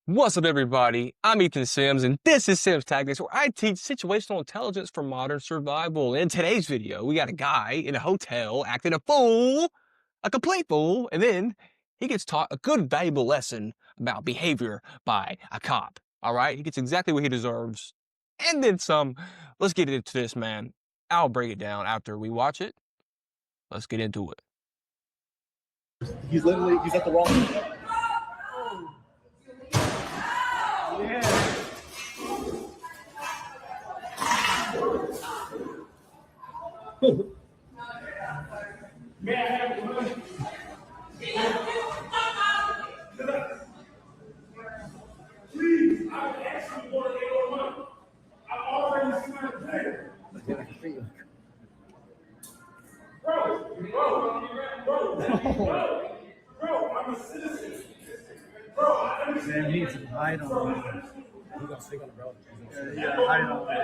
What's up, everybody? I'm Ethan Sims, and this is Sims Tactics, where I teach situational intelligence for modern survival. In today's video, we got a guy in a hotel acting a fool, a complete fool, and then he gets taught a good, valuable lesson about behavior by a cop. All right? He gets exactly what he deserves, and then some. Let's get into this, man. I'll break it down after we watch it. Let's get into it. He's at the wrong. Yeah. May I have the money? Please, I would ask you for your money. I'm already seen my player. Bro, I'm a citizen. Bro, I understand. Man, he needs to hide on me. He's gonna stick on the bro. Yeah, hide on me.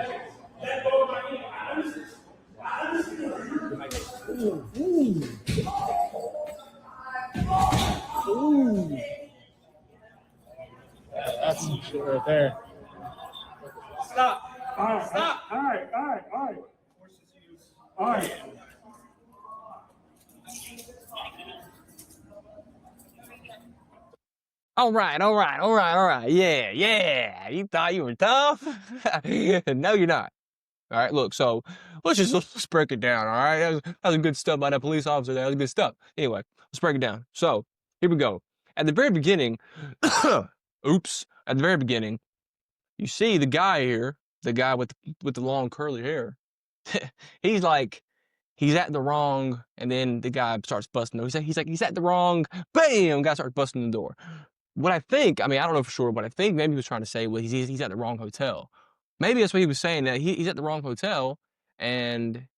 Let go of my hand. I understand. Ooh. That's some shit right there. Stop. All right. Stop. All right. All right. Yeah. You thought you were tough? No, you're not. All right, look, so let's break it down, all right? That was good stuff by that police officer there. That was good stuff. Anyway, let's break it down. So, here we go. At the very beginning, at the very beginning, you see the guy here, the guy with the long curly hair. He's at the wrong, and then the guy starts busting. He's at the wrong, bam, guy starts busting the door. What I think, I don't know for sure, but I think maybe he was trying to say, well, he's at the wrong hotel. Maybe that's what he was saying, that he's at the wrong hotel, and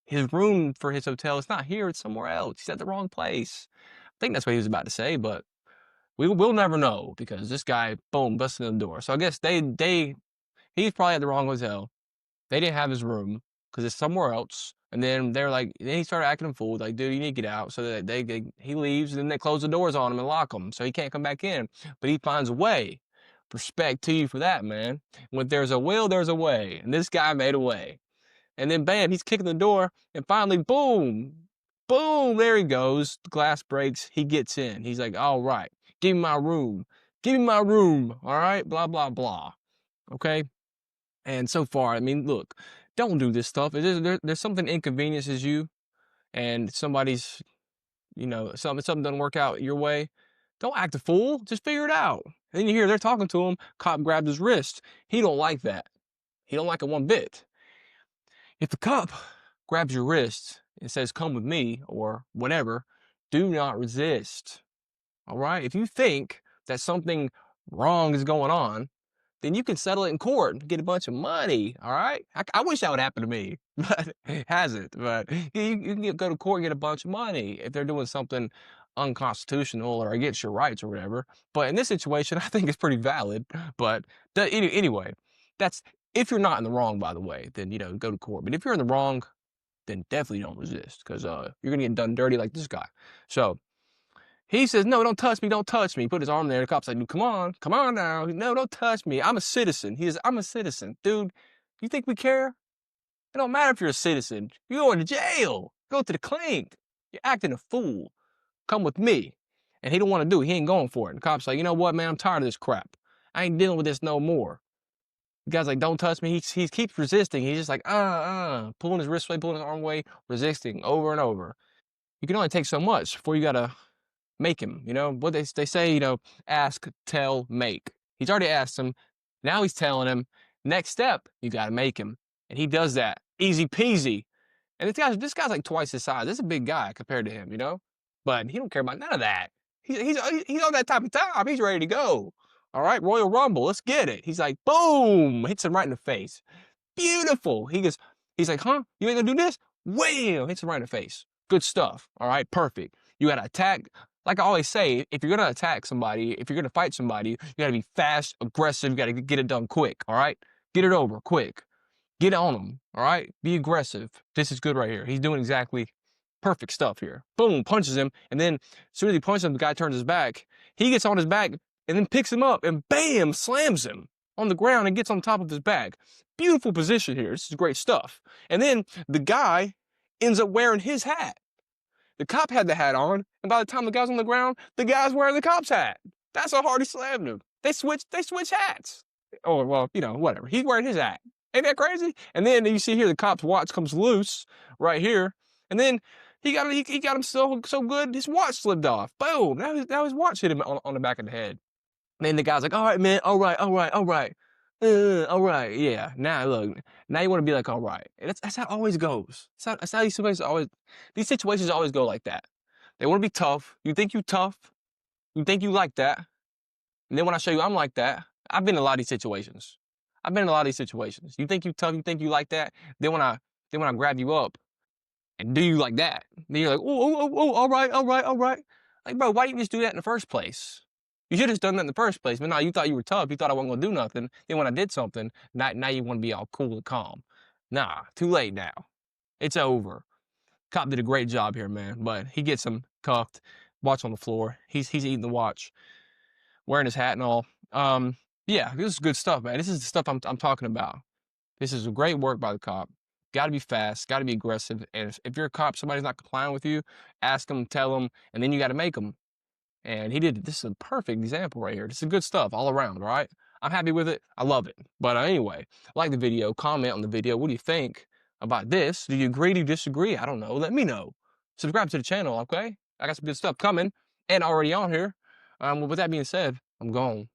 his room for his hotel is not here, it's somewhere else. He's at the wrong place. I think that's what he was about to say, but we'll never know, because this guy, boom, busted in the door. So I guess he's probably at the wrong hotel. They didn't have his room, because it's somewhere else. And then then he started acting a fool, like, dude, you need to get out. So that he leaves, and then they close the doors on him and lock him, so he can't come back in. But he finds a way. Respect to you for that, man. When there's a will, there's a way. And this guy made a way. And then, bam, he's kicking the door, and finally, boom, there he goes. The glass breaks. He gets in. He's like, all right, give me my room. All right, blah, blah, blah. Okay? And so far, look, don't do this stuff. There's something inconveniences you, and somebody's, something doesn't work out your way. Don't act a fool. Just figure it out. And then you hear they're talking to him. Cop grabbed his wrist. He don't like that. He don't like it one bit. If the cop grabs your wrist and says, come with me, or whatever, do not resist. All right? If you think that something wrong is going on, then you can settle it in court and get a bunch of money. All right? I wish that would happen to me, but it hasn't. But you can go to court and get a bunch of money if they're doing something unconstitutional or against your rights or whatever. But in this situation, I think it's pretty valid. But anyway, that's if you're not in the wrong, by the way, then go to court. But if you're in the wrong, then definitely don't resist, because you're gonna get done dirty like this guy. So he says, no, don't touch me. Put his arm there. The cop's like, come on now. No, don't touch me. I'm a citizen. He says, I'm a citizen. Dude, you think we care? It don't matter if you're a citizen. You're going to jail. Go to the clink. You're acting a fool. Come with me. And he don't want to do it. He ain't going for it. And the cop's like, you know what, man? I'm tired of this crap. I ain't dealing with this no more. The guy's like, don't touch me. He keeps resisting. He's just like, pulling his wrist away, pulling his arm away, resisting over and over. You can only take so much before you got to make him, what they say, ask, tell, make. He's already asked him. Now he's telling him. Next step, you got to make him. And he does that. Easy peasy. And this guy's like twice his size. This is a big guy compared to him, But he don't care about none of that. He's on that type of time. He's ready to go. All right, Royal Rumble, let's get it. He's like, boom, hits him right in the face. Beautiful. He's like, huh? You ain't gonna do this? Wham! Hits him right in the face. Good stuff. All right, perfect. You gotta attack. Like I always say, if you're gonna attack somebody, if you're gonna fight somebody, you gotta be fast, aggressive. You gotta get it done quick. All right, get it over quick. Get on them. All right, be aggressive. This is good right here. He's doing exactly perfect stuff here. Boom, punches him, and then as soon as he punches him, the guy turns his back. He gets on his back. and then picks him up and bam, slams him on the ground and gets on top of his back. Beautiful position here. This is great stuff. And then the guy ends up wearing his hat. The cop had the hat on, and by the time the guy's on the ground, the guy's wearing the cop's hat. That's how hard he slammed him. They switch hats. Or, well, you know, whatever. He's wearing his hat. Ain't that crazy? And then you see here the cop's watch comes loose right here. And then he got him so good, his watch slipped off. Boom. Now his watch hit him on the back of the head. And then the guy's like, all right, man, all right. All right, yeah. Now look, now you want to be like, all right. And that's how it always goes. That's how these situations always go like that. They want to be tough. You think you tough. You think you like that. And then when I show you I'm like that, I've been in a lot of these situations. You think you tough, you think you like that. Then when I grab you up and do you like that, then you're like, oh, all right. Like, bro, why didn't you just do that in the first place? You should have just done that in the first place. But no, you thought you were tough. You thought I wasn't gonna do nothing. Then when I did something, now you want to be all cool and calm. Nah, too late now. It's over. Cop did a great job here, man. But he gets him cuffed, watch on the floor. He's eating the watch, wearing his hat and all. Yeah, this is good stuff, man. This is the stuff I'm talking about. This is great work by the cop. Got to be fast, got to be aggressive. And if you're a cop, somebody's not complying with you, ask them, tell them, and then you got to make them. And he did. This is a perfect example right here. This is good stuff all around, right? I'm happy with it. I love it. But anyway, like the video, comment on the video. What do you think about this? Do you agree? Do you disagree? I don't know. Let me know. Subscribe to the channel, okay? I got some good stuff coming and already on here. With that being said, I'm gone.